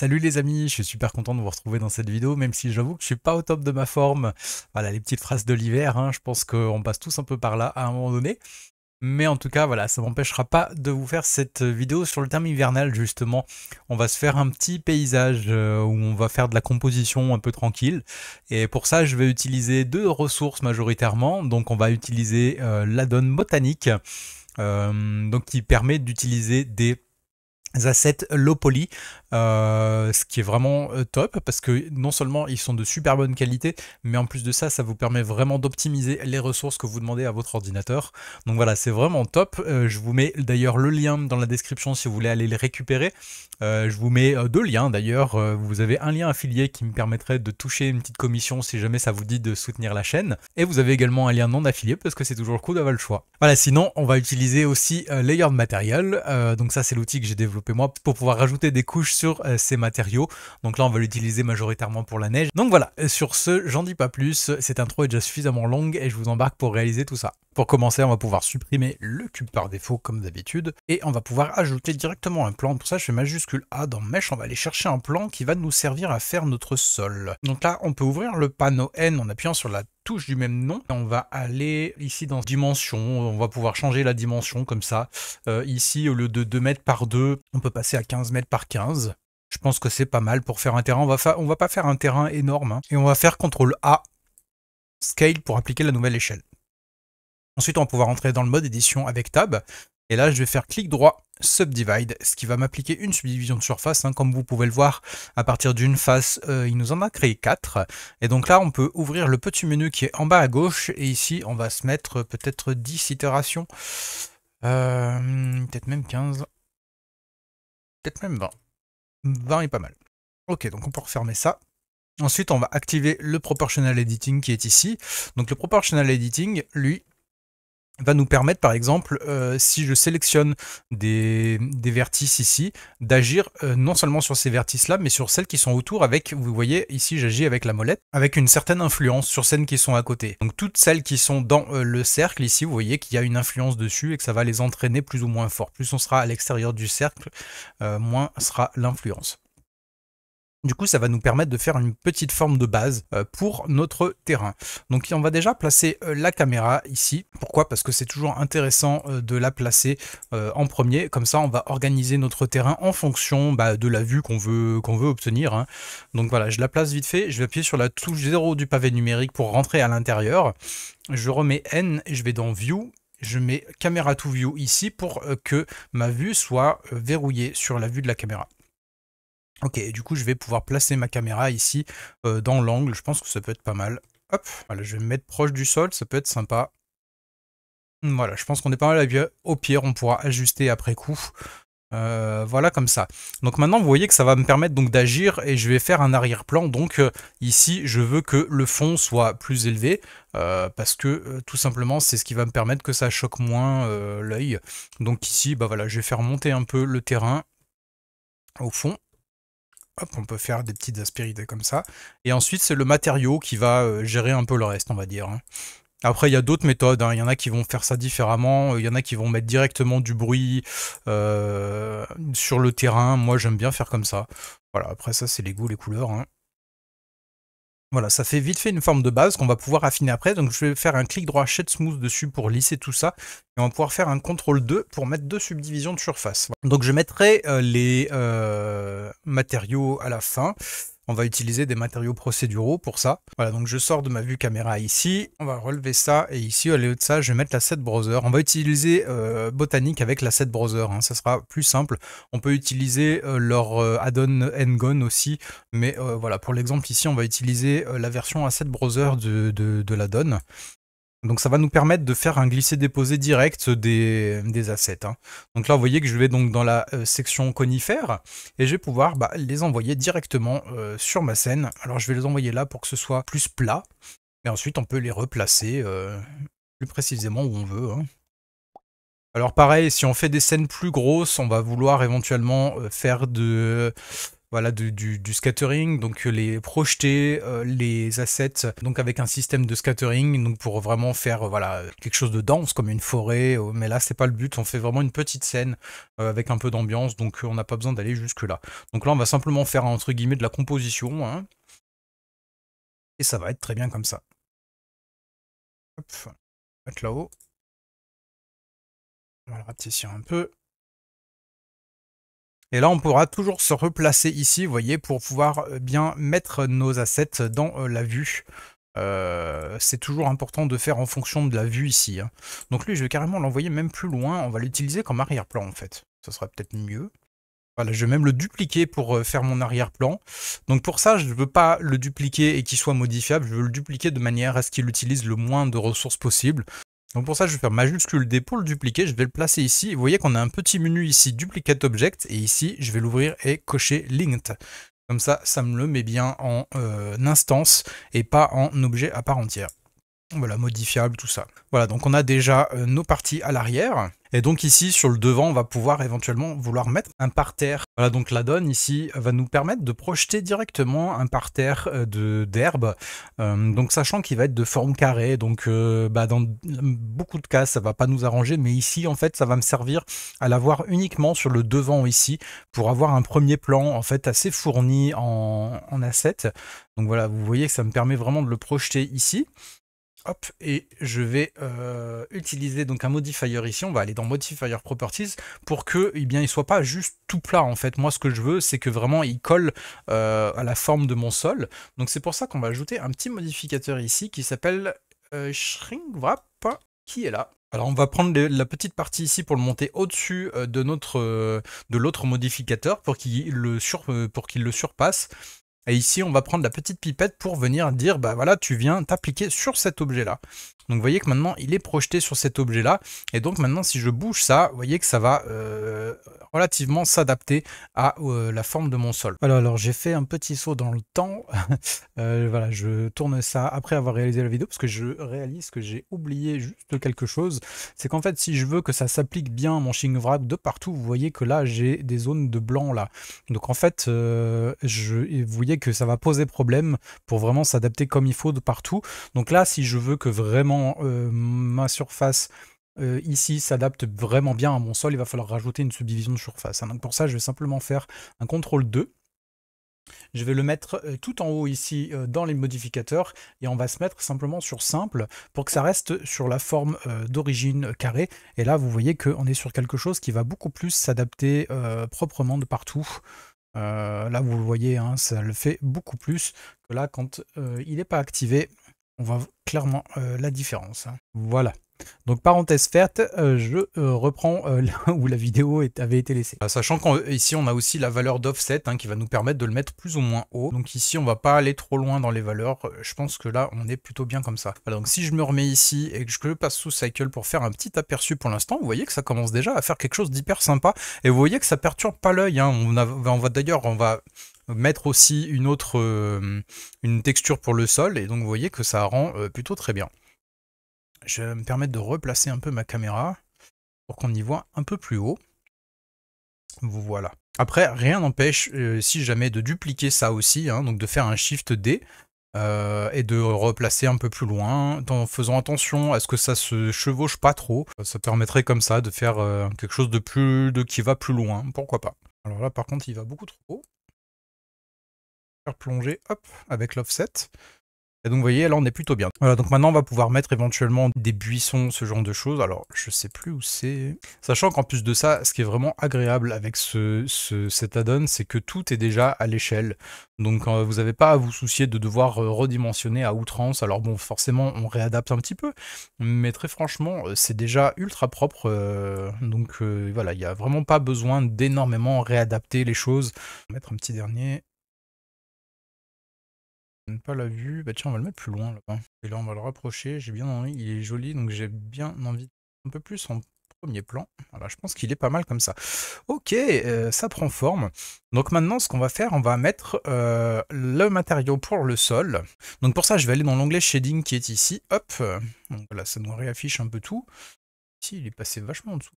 Salut les amis, je suis super content de vous retrouver dans cette vidéo, même si j'avoue que je suis pas au top de ma forme. Voilà, les petites phrases de l'hiver, hein, je pense qu'on passe tous un peu par là à un moment donné. Mais en tout cas, voilà, ça m'empêchera pas de vous faire cette vidéo sur le terme hivernal, justement. On va se faire un petit paysage où on va faire de la composition un peu tranquille. Et pour ça, je vais utiliser deux ressources majoritairement. Donc on va utiliser l'addon botanique, donc qui permet d'utiliser des assets low poly, ce qui est vraiment top parce que non seulement ils sont de super bonne qualité, mais en plus de ça, ça vous permet vraiment d'optimiser les ressources que vous demandez à votre ordinateur. Donc voilà, c'est vraiment top. Je vous mets d'ailleurs le lien dans la description si vous voulez aller les récupérer. Je vous mets deux liens d'ailleurs. Vous avez un lien affilié qui me permettrait de toucher une petite commission si jamais ça vous dit de soutenir la chaîne. Et vous avez également un lien non affilié parce que c'est toujours cool d'avoir le choix. Voilà, sinon on va utiliser aussi Layered Material. Donc ça c'est l'outil que j'ai développé moi pour pouvoir rajouter des couches sur ces matériaux. Donc là on va l'utiliser majoritairement pour la neige. Donc voilà, sur ce j'en dis pas plus, cette intro est déjà suffisamment longue et je vous embarque pour réaliser tout ça. Pour commencer, on va pouvoir supprimer le cube par défaut comme d'habitude et on va pouvoir ajouter directement un plan. Pour ça je fais majuscule A dans Mesh, on va aller chercher un plan qui va nous servir à faire notre sol. Donc là on peut ouvrir le panneau N en appuyant sur la touche du même nom. On va aller ici dans dimension, on va pouvoir changer la dimension comme ça. Ici au lieu de 2 mètres par 2, on peut passer à 15 mètres par 15. Je pense que c'est pas mal pour faire un terrain. On va pas faire un terrain énorme, hein. Et on va faire CTRL A Scale pour appliquer la nouvelle échelle. Ensuite, on va pouvoir entrer dans le mode édition avec Tab. Et là, je vais faire clic droit, Subdivide, ce qui va m'appliquer une subdivision de surface. Hein. Comme vous pouvez le voir, à partir d'une face, il nous en a créé 4. Et donc là, on peut ouvrir le petit menu qui est en bas à gauche. Et ici, on va se mettre peut-être 10 itérations. Peut-être même 15. Peut-être même 20. 20 est pas mal. Ok, donc on peut refermer ça. Ensuite, on va activer le Proportional Editing qui est ici. Donc le Proportional Editing, lui, va nous permettre, par exemple, si je sélectionne des vertices ici, d'agir non seulement sur ces vertices-là, mais sur celles qui sont autour avec, vous voyez, ici j'agis avec la molette, avec une certaine influence sur celles qui sont à côté. Donc toutes celles qui sont dans le cercle, ici, vous voyez qu'il y a une influence dessus et que ça va les entraîner plus ou moins fort. Plus on sera à l'extérieur du cercle, moins sera l'influence. Du coup, ça va nous permettre de faire une petite forme de base pour notre terrain. Donc on va déjà placer la caméra ici. Pourquoi? Parce que c'est toujours intéressant de la placer en premier. Comme ça, on va organiser notre terrain en fonction de la vue qu'on veut obtenir. Hein. Donc voilà, je la place vite fait. Je vais appuyer sur la touche 0 du pavé numérique pour rentrer à l'intérieur. Je remets N et je vais dans View. Je mets Camera to View ici pour que ma vue soit verrouillée sur la vue de la caméra. Ok, du coup je vais pouvoir placer ma caméra ici dans l'angle, je pense que ça peut être pas mal. Hop, voilà, je vais me mettre proche du sol, ça peut être sympa. Voilà, je pense qu'on est pas mal à vieux. Au pire, on pourra ajuster après coup. Voilà comme ça. Donc maintenant vous voyez que ça va me permettre donc d'agir et je vais faire un arrière-plan. Donc ici je veux que le fond soit plus élevé parce que tout simplement c'est ce qui va me permettre que ça choque moins l'œil. Donc ici voilà, je vais faire monter un peu le terrain au fond. Hop, on peut faire des petites aspérités comme ça. Et ensuite, c'est le matériau qui va gérer un peu le reste, on va dire. Hein. Après, il y a d'autres méthodes. Hein. Il y en a qui vont faire ça différemment. Il y en a qui vont mettre directement du bruit sur le terrain. Moi, j'aime bien faire comme ça. Voilà, après ça, c'est les goûts, les couleurs. Hein. Voilà, ça fait vite fait une forme de base qu'on va pouvoir affiner après. Donc je vais faire un clic droit Shade Smooth dessus pour lisser tout ça. Et on va pouvoir faire un CTRL 2 pour mettre deux subdivisions de surface. Voilà. Donc je mettrai les matériaux à la fin. On va utiliser des matériaux procéduraux pour ça. Voilà, donc je sors de ma vue caméra ici. On va relever ça. Et ici, au lieu de ça, je vais mettre l'asset browser. On va utiliser Botanique avec l'asset browser. Hein, ça sera plus simple. On peut utiliser leur add-on Ngon aussi. Mais voilà, pour l'exemple ici, on va utiliser la version asset browser de l'addon. Donc ça va nous permettre de faire un glisser-déposer direct des assets. Hein. Donc là, vous voyez que je vais donc dans la section conifère et je vais pouvoir les envoyer directement sur ma scène. Alors je vais les envoyer là pour que ce soit plus plat. Et ensuite, on peut les replacer plus précisément où on veut. Hein. Alors pareil, si on fait des scènes plus grosses, on va vouloir éventuellement faire voilà, du scattering, donc les projeter les assets, donc avec un système de scattering, donc pour vraiment faire voilà quelque chose de dense comme une forêt, mais là c'est pas le but, on fait vraiment une petite scène avec un peu d'ambiance, donc on n'a pas besoin d'aller jusque là. Donc là on va simplement faire entre guillemets de la composition, hein, et ça va être très bien comme ça. Hop, on va mettre là-haut. On va le rapetisser un peu. Et là, on pourra toujours se replacer ici, vous voyez, pour pouvoir bien mettre nos assets dans la vue. C'est toujours important de faire en fonction de la vue ici, hein. Donc lui, je vais carrément l'envoyer même plus loin. On va l'utiliser comme arrière-plan, en fait. Ça sera peut-être mieux. Voilà, je vais même le dupliquer pour faire mon arrière-plan. Donc pour ça, je ne veux pas le dupliquer et qu'il soit modifiable. Je veux le dupliquer de manière à ce qu'il utilise le moins de ressources possible. Donc pour ça, je vais faire majuscule D pour le dupliquer. Je vais le placer ici. Vous voyez qu'on a un petit menu ici, Duplicate Object. Et ici, je vais l'ouvrir et cocher Linked. Comme ça me le met bien en instance et pas en objet à part entière. Voilà, modifiable, tout ça. Voilà, donc on a déjà nos parties à l'arrière. Et donc ici, sur le devant, on va pouvoir éventuellement vouloir mettre un parterre. Voilà, donc la donne ici va nous permettre de projeter directement un parterre d'herbe. Donc sachant qu'il va être de forme carrée, donc dans beaucoup de cas, ça va pas nous arranger. Mais ici, en fait, ça va me servir à l'avoir uniquement sur le devant ici, pour avoir un premier plan, en fait, assez fourni en assets. Donc voilà, vous voyez que ça me permet vraiment de le projeter ici. Hop, et je vais utiliser donc un modifier ici, on va aller dans Modifier Properties, pour que il soit pas juste tout plat en fait. Moi ce que je veux c'est que vraiment il colle à la forme de mon sol. Donc c'est pour ça qu'on va ajouter un petit modificateur ici qui s'appelle Shrink Wrap, qui est là. Alors on va prendre la petite partie ici pour le monter au-dessus de l'autre modificateur pour qu'il le surpasse. Et ici, on va prendre la petite pipette pour venir dire, bah voilà, tu viens t'appliquer sur cet objet-là. Donc vous voyez que maintenant, il est projeté sur cet objet-là. Et donc maintenant, si je bouge ça, vous voyez que ça va relativement s'adapter à la forme de mon sol. Voilà, alors j'ai fait un petit saut dans le temps. Voilà, je tourne ça après avoir réalisé la vidéo, parce que je réalise que j'ai oublié juste quelque chose. C'est qu'en fait, si je veux que ça s'applique bien, mon Shrink Wrap de partout, vous voyez que là, j'ai des zones de blanc là. Donc en fait, vous voyez que ça va poser problème pour vraiment s'adapter comme il faut de partout. Donc là, si je veux que vraiment ma surface ici s'adapte vraiment bien à mon sol, il va falloir rajouter une subdivision de surface, hein. Donc pour ça, je vais simplement faire un CTRL 2. Je vais le mettre tout en haut ici dans les modificateurs et on va se mettre simplement sur simple pour que ça reste sur la forme d'origine carré. Et là, vous voyez qu'on est sur quelque chose qui va beaucoup plus s'adapter proprement de partout. Là, vous le voyez, hein, ça le fait beaucoup plus que là, quand il n'est pas activé. On voit clairement la différence, hein. Voilà. Donc parenthèse faite, je reprends là où la vidéo avait été laissée. Sachant qu'ici on a aussi la valeur d'offset qui va nous permettre de le mettre plus ou moins haut. Donc ici on va pas aller trop loin dans les valeurs. Je pense que là on est plutôt bien comme ça. Voilà, donc si je me remets ici et que je passe sous Cycle pour faire un petit aperçu pour l'instant, vous voyez que ça commence déjà à faire quelque chose d'hyper sympa. Et vous voyez que ça perturbe pas l'œil, hein. On va mettre aussi une texture pour le sol. Et donc vous voyez que ça rend plutôt très bien. Je vais me permettre de replacer un peu ma caméra pour qu'on y voit un peu plus haut. Voilà. Après, rien n'empêche, si jamais, de dupliquer ça aussi, hein, donc de faire un Shift D et de replacer un peu plus loin, en faisant attention à ce que ça se chevauche pas trop. Ça permettrait comme ça de faire quelque chose qui va plus loin, pourquoi pas. Alors là, par contre, il va beaucoup trop haut. Faire plonger, hop, avec l'offset. Et donc vous voyez, là on est plutôt bien. Voilà, donc maintenant on va pouvoir mettre éventuellement des buissons, ce genre de choses. Alors je sais plus où c'est. Sachant qu'en plus de ça, ce qui est vraiment agréable avec cet add-on, c'est que tout est déjà à l'échelle. Donc vous n'avez pas à vous soucier de devoir redimensionner à outrance. Alors bon, forcément on réadapte un petit peu, mais très franchement c'est déjà ultra propre. Donc voilà, il n'y a vraiment pas besoin d'énormément réadapter les choses. On va mettre un petit dernier. Pas la vue, bah tiens on va le mettre plus loin là-bas. Et là on va le rapprocher, j'ai bien envie, il est joli donc j'ai bien envie un peu plus en premier plan. Voilà, je pense qu'il est pas mal comme ça. Ok, ça prend forme. Donc maintenant ce qu'on va faire, on va mettre le matériau pour le sol. Donc pour ça je vais aller dans l'onglet shading qui est ici, hop. Donc voilà, ça nous réaffiche un peu tout. Ici il est passé vachement en dessous.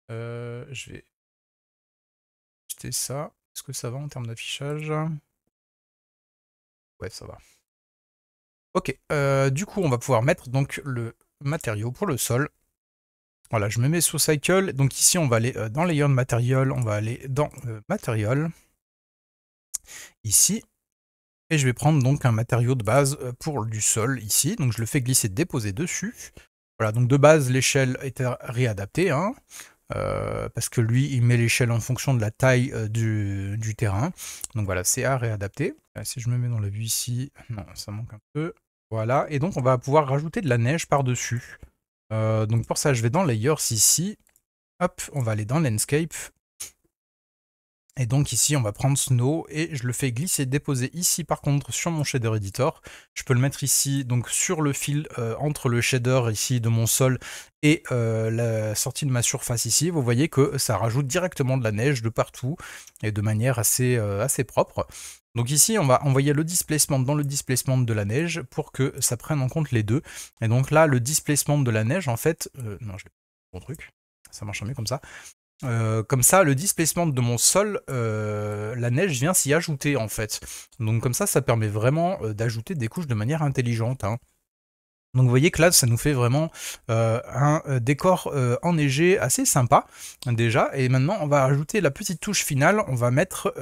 Je vais acheter ça. Est-ce que ça va en termes d'affichage? Ouais, ça va. Ok, du coup, on va pouvoir mettre donc le matériau pour le sol. Voilà, je me mets sous Cycle. Donc ici, on va aller dans Layer de Material. On va aller dans Material. Ici. Et je vais prendre donc un matériau de base pour du sol ici. Donc je le fais glisser, déposer dessus. Voilà, donc de base, l'échelle est réadaptée. Hein, parce que lui, il met l'échelle en fonction de la taille du terrain. Donc voilà, c'est à réadapter. Si je me mets dans la vue ici, non, ça manque un peu. Voilà, et donc on va pouvoir rajouter de la neige par-dessus. Donc pour ça, je vais dans Layers ici. Hop, on va aller dans Landscape. Et donc ici, on va prendre Snow et je le fais glisser, déposer ici par contre sur mon shader editor. Je peux le mettre ici, donc sur le fil entre le shader ici de mon sol et la sortie de ma surface ici. Vous voyez que ça rajoute directement de la neige de partout et de manière assez, assez propre. Donc ici, on va envoyer le displacement dans le displacement de la neige pour que ça prenne en compte les deux. Et donc là, le displacement de la neige, en fait... non, je l'ai pas bon truc. Ça marche mieux comme ça. Comme ça, le displacement de mon sol, la neige vient s'y ajouter en fait. Donc comme ça permet vraiment d'ajouter des couches de manière intelligente. Hein. Donc vous voyez que là, ça nous fait vraiment un décor enneigé assez sympa déjà. Et maintenant, on va ajouter la petite touche finale. On va mettre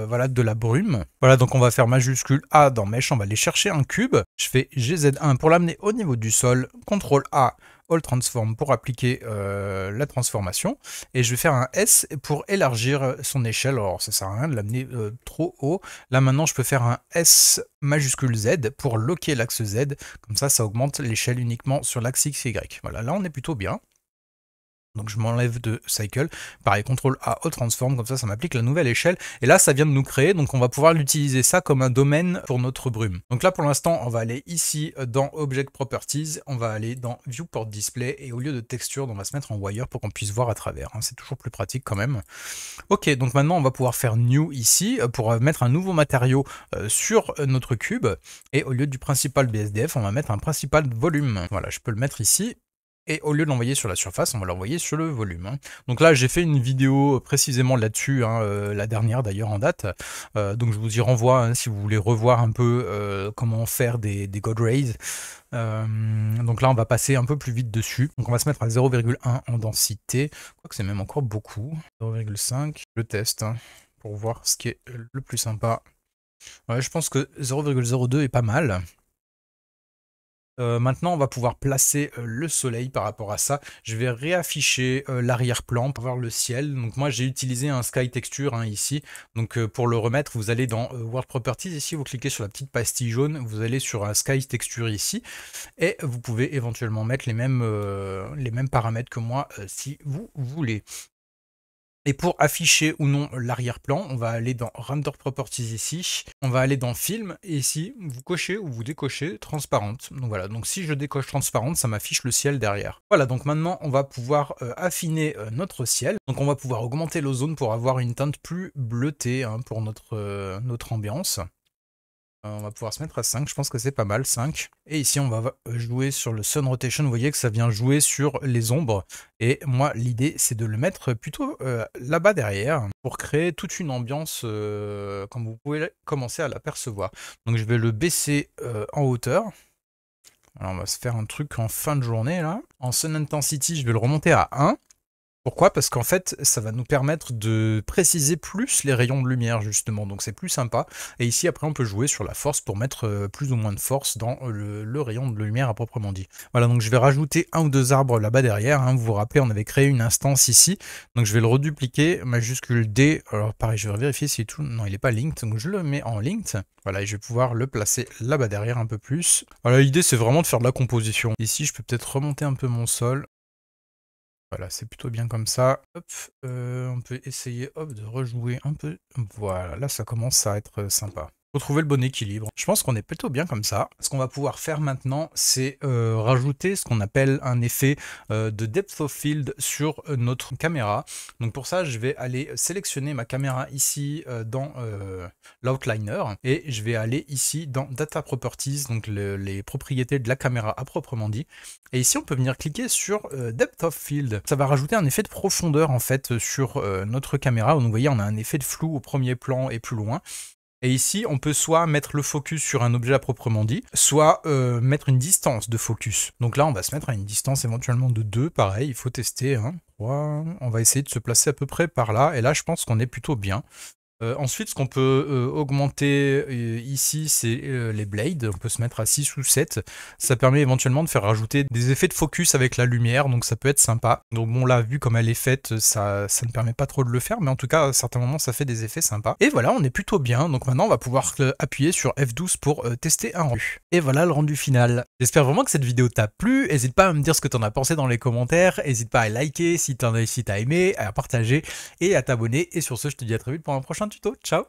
voilà, de la brume. Voilà, donc on va faire majuscule A dans Mesh. On va aller chercher un cube. Je fais GZ1 pour l'amener au niveau du sol. CTRL A. All Transform pour appliquer la transformation. Et je vais faire un S pour élargir son échelle. Alors ça sert à rien de l'amener trop haut. Là maintenant je peux faire un S majuscule Z pour locker l'axe Z. Comme ça augmente l'échelle uniquement sur l'axe X, Y. Voilà, là on est plutôt bien. Donc je m'enlève de Cycle, pareil, CTRL A au Transform, comme ça m'applique la nouvelle échelle. Et là, ça vient de nous créer, donc on va pouvoir l'utiliser ça comme un domaine pour notre brume. Donc là, pour l'instant, on va aller ici dans Object Properties, on va aller dans Viewport Display, et au lieu de texture, on va se mettre en wire pour qu'on puisse voir à travers. Hein. C'est toujours plus pratique quand même. Ok, donc maintenant, on va pouvoir faire New ici, pour mettre un nouveau matériau sur notre cube. Et au lieu du principal BSDF, on va mettre un principal volume. Voilà, je peux le mettre ici. Et au lieu de l'envoyer sur la surface, on va l'envoyer sur le volume. Hein. Donc là, j'ai fait une vidéo précisément là-dessus, hein, la dernière d'ailleurs en date. Donc je vous y renvoie hein, si vous voulez revoir un peu comment faire des God Rays. Donc là, on va passer un peu plus vite dessus. Donc on va se mettre à 0,1 en densité. Quoique c'est même encore beaucoup. 0,5. Je teste hein, pour voir ce qui est le plus sympa. Ouais, je pense que 0,02 est pas mal. Maintenant, on va pouvoir placer le soleil par rapport à ça. Je vais réafficher l'arrière-plan pour voir le ciel. Donc moi, j'ai utilisé un Sky Texture hein, ici. Donc pour le remettre, vous allez dans World Properties. Ici, vous cliquez sur la petite pastille jaune. Vous allez sur un Sky Texture ici. Et vous pouvez éventuellement mettre les mêmes paramètres que moi si vous voulez. Et pour afficher ou non l'arrière-plan, on va aller dans Render Properties ici, on va aller dans Film, et ici, vous cochez ou vous décochez transparente. Donc voilà, donc si je décoche transparente, ça m'affiche le ciel derrière. Voilà, donc maintenant, on va pouvoir affiner notre ciel. Donc on va pouvoir augmenter l'ozone pour avoir une teinte plus bleutée hein, pour notre ambiance. On va pouvoir se mettre à 5, je pense que c'est pas mal, 5. Et ici, on va jouer sur le Sun Rotation. Vous voyez que ça vient jouer sur les ombres. Et moi, l'idée, c'est de le mettre plutôt là-bas derrière pour créer toute une ambiance comme vous pouvez commencer à l'apercevoir. Donc, je vais le baisser en hauteur. Alors, on va se faire un truc en fin de journée, là. En Sun Intensity, je vais le remonter à 1. Pourquoi? Parce qu'en fait, ça va nous permettre de préciser plus les rayons de lumière, justement. Donc c'est plus sympa. Et ici, après, on peut jouer sur la force pour mettre plus ou moins de force dans le rayon de lumière à proprement dit. Voilà, donc je vais rajouter un ou deux arbres là-bas derrière. Hein. Vous vous rappelez, on avait créé une instance ici. Donc je vais le redupliquer, majuscule D. Alors pareil, je vais vérifier si tout... Non, il n'est pas linked, donc je le mets en linked. Voilà, et je vais pouvoir le placer là-bas derrière un peu plus. Voilà, l'idée, c'est vraiment de faire de la composition. Ici, je peux peut-être remonter un peu mon sol. Voilà, c'est plutôt bien comme ça. Hop, on peut essayer hop, de rejouer un peu. Voilà, là ça commence à être sympa. Faut trouver le bon équilibre. Je pense qu'on est plutôt bien comme ça. Ce qu'on va pouvoir faire maintenant, c'est rajouter ce qu'on appelle un effet de depth of field sur notre caméra. Donc pour ça, je vais aller sélectionner ma caméra ici dans l'outliner et je vais aller ici dans Data Properties, donc les propriétés de la caméra à proprement dit. Et ici, on peut venir cliquer sur Depth of Field. Ça va rajouter un effet de profondeur en fait sur notre caméra. Donc vous voyez, on a un effet de flou au premier plan et plus loin. Et ici, on peut soit mettre le focus sur un objet à proprement dit, soit mettre une distance de focus. Donc là, on va se mettre à une distance éventuellement de 2, pareil, il faut tester. Hein. 3, on va essayer de se placer à peu près par là, et là, je pense qu'on est plutôt bien. Ensuite, ce qu'on peut augmenter ici, c'est les blades. On peut se mettre à 6 ou 7. Ça permet éventuellement de faire rajouter des effets de focus avec la lumière, donc ça peut être sympa. Donc bon, là, vu comme elle est faite, ça ne permet pas trop de le faire, mais en tout cas, à certains moments, ça fait des effets sympas. Et voilà, on est plutôt bien. Donc maintenant, on va pouvoir appuyer sur F12 pour tester un rendu. Et voilà le rendu final. J'espère vraiment que cette vidéo t'a plu. N'hésite pas à me dire ce que t'en as pensé dans les commentaires. N'hésite pas à liker si t'as aimé, à partager et à t'abonner. Et sur ce, je te dis à très vite pour un prochain tuto. Ciao!